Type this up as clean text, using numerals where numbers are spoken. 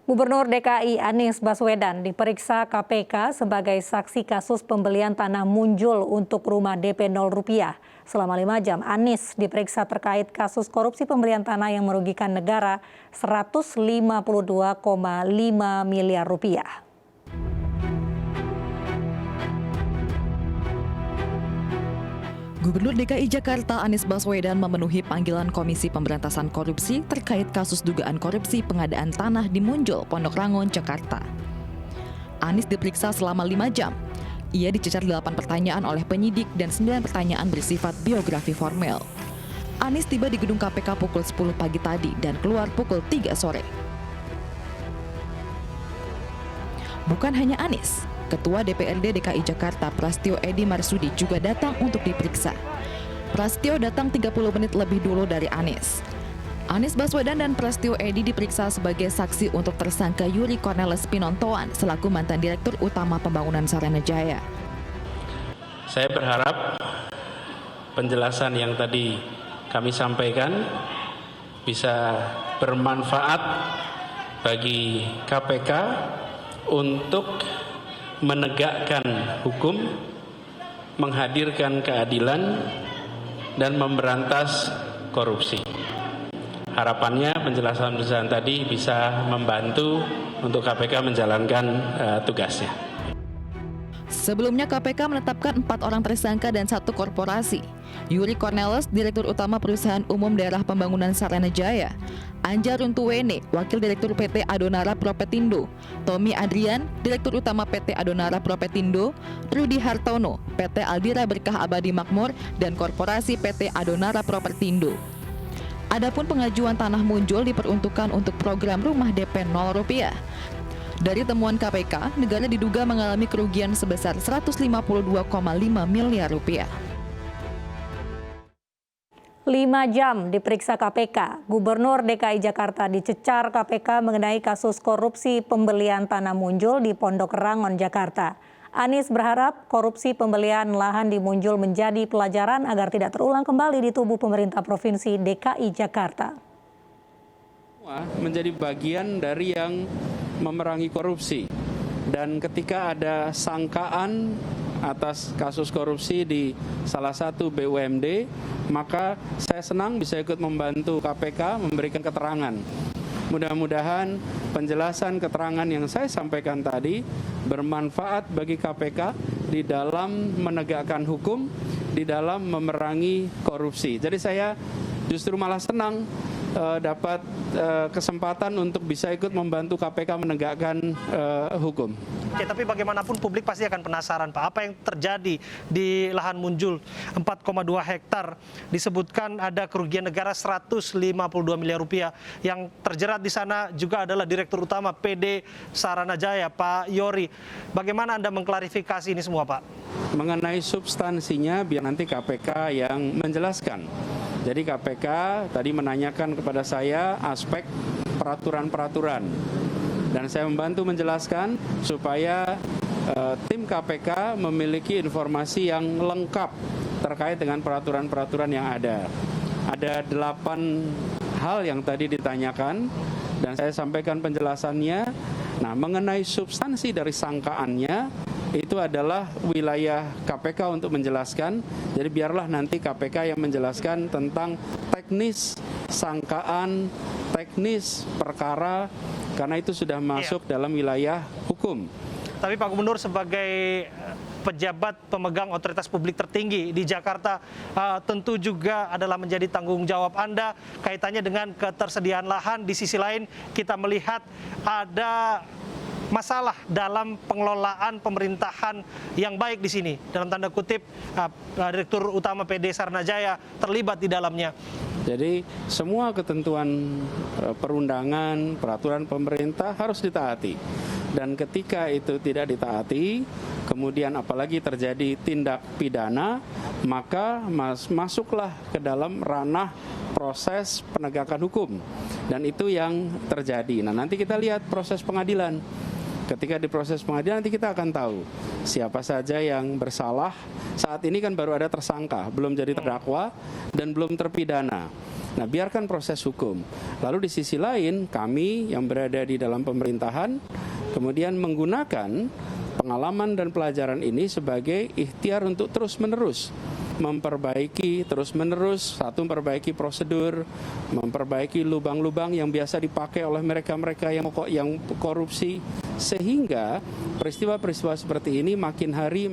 Gubernur DKI Anies Baswedan diperiksa KPK sebagai saksi kasus pembelian tanah Munjul untuk rumah DP 0 rupiah. Selama 5 jam, Anies diperiksa terkait kasus korupsi pembelian tanah yang merugikan negara 152,5 miliar rupiah. Gubernur DKI Jakarta Anies Baswedan memenuhi panggilan Komisi Pemberantasan Korupsi terkait kasus dugaan korupsi pengadaan tanah di Munjul, Pondok Rangon, Jakarta. Anies diperiksa selama 5 jam. Ia dicecar 8 pertanyaan oleh penyidik dan 9 pertanyaan bersifat biografi formel. Anies tiba di gedung KPK pukul 10 pagi tadi dan keluar pukul 3 sore. Bukan hanya Anies, Ketua DPRD DKI Jakarta Prasetyo Edy Marsudi juga datang untuk diperiksa. Prasetyo datang 30 menit lebih dulu dari Anies. Anies Baswedan dan Prasetyo Edy diperiksa sebagai saksi untuk tersangka Yuri Cornelis Pinontoan selaku mantan Direktur Utama Pembangunan Saranajaya. Saya berharap penjelasan yang tadi kami sampaikan bisa bermanfaat bagi KPK untuk menegakkan hukum, menghadirkan keadilan, dan memberantas korupsi. Harapannya penjelasan-penjelasan tadi bisa membantu untuk KPK menjalankan tugasnya. Sebelumnya KPK menetapkan 4 orang tersangka dan 1 korporasi. Yuri Cornelis, Direktur Utama Perusahaan Umum Daerah Pembangunan Saranajaya. Anja Runtuwene, Wakil Direktur PT Adonara Propetindo. Tommy Adrian, Direktur Utama PT Adonara Propetindo. Rudi Hartono, PT Aldira Berkah Abadi Makmur, dan Korporasi PT Adonara Propetindo. Adapun pengajuan tanah Munjul diperuntukkan untuk program rumah DP 0 rupiah. Dari temuan KPK, negara diduga mengalami kerugian sebesar 152,5 miliar rupiah. 5 jam diperiksa KPK, Gubernur DKI Jakarta dicecar KPK mengenai kasus korupsi pembelian tanah Munjul di Pondok Rangon, Jakarta. Anies berharap korupsi pembelian lahan di Munjul menjadi pelajaran agar tidak terulang kembali di tubuh pemerintah Provinsi DKI Jakarta. Menjadi bagian dari yang memerangi korupsi, dan ketika ada sangkaan atas kasus korupsi di salah satu BUMD, maka saya senang bisa ikut membantu KPK memberikan keterangan. Mudah-mudahan penjelasan keterangan yang saya sampaikan tadi bermanfaat bagi KPK di dalam menegakkan hukum, di dalam memerangi korupsi. Jadi saya justru malah senang dapat kesempatan untuk bisa ikut membantu KPK menegakkan hukum. Oke, tapi bagaimanapun publik pasti akan penasaran, Pak. Apa yang terjadi di lahan Munjul 4,2 hektar? Disebutkan ada kerugian negara 152 miliar rupiah. Yang terjerat di sana juga adalah Direktur Utama PD Saranajaya, Pak Yori. Bagaimana Anda mengklarifikasi ini semua, Pak? Mengenai substansinya biar nanti KPK yang menjelaskan. Jadi KPK tadi menanyakan kepada saya aspek peraturan-peraturan. Dan saya membantu menjelaskan supaya tim KPK memiliki informasi yang lengkap terkait dengan peraturan-peraturan yang ada. Ada 8 hal yang tadi ditanyakan dan saya sampaikan penjelasannya. Nah, mengenai substansi dari sangkaannya, itu adalah wilayah KPK untuk menjelaskan. Jadi biarlah nanti KPK yang menjelaskan tentang teknis sangkaan, teknis perkara, karena itu sudah masuk dalam wilayah hukum. Tapi Pak Gubernur sebagai pejabat pemegang otoritas publik tertinggi di Jakarta, tentu juga adalah menjadi tanggung jawab Anda kaitannya dengan ketersediaan lahan. Di sisi lain kita melihat ada masalah dalam pengelolaan pemerintahan yang baik di sini. Dalam tanda kutip, Direktur Utama PD Saranajaya terlibat di dalamnya. Jadi semua ketentuan perundangan, peraturan pemerintah harus ditaati. Dan ketika itu tidak ditaati, kemudian apalagi terjadi tindak pidana, maka masuklah ke dalam ranah proses penegakan hukum. Dan itu yang terjadi. Nah, nanti kita lihat proses pengadilan. Ketika di proses pengadilan nanti kita akan tahu siapa saja yang bersalah. Saat ini kan baru ada tersangka, belum jadi terdakwa dan belum terpidana. Nah, biarkan proses hukum. Lalu di sisi lain, kami yang berada di dalam pemerintahan kemudian menggunakan pengalaman dan pelajaran ini sebagai ikhtiar untuk terus-menerus memperbaiki, terus-menerus, satu, memperbaiki prosedur, memperbaiki lubang-lubang yang biasa dipakai oleh mereka-mereka yang korupsi, sehingga peristiwa-peristiwa seperti ini makin hari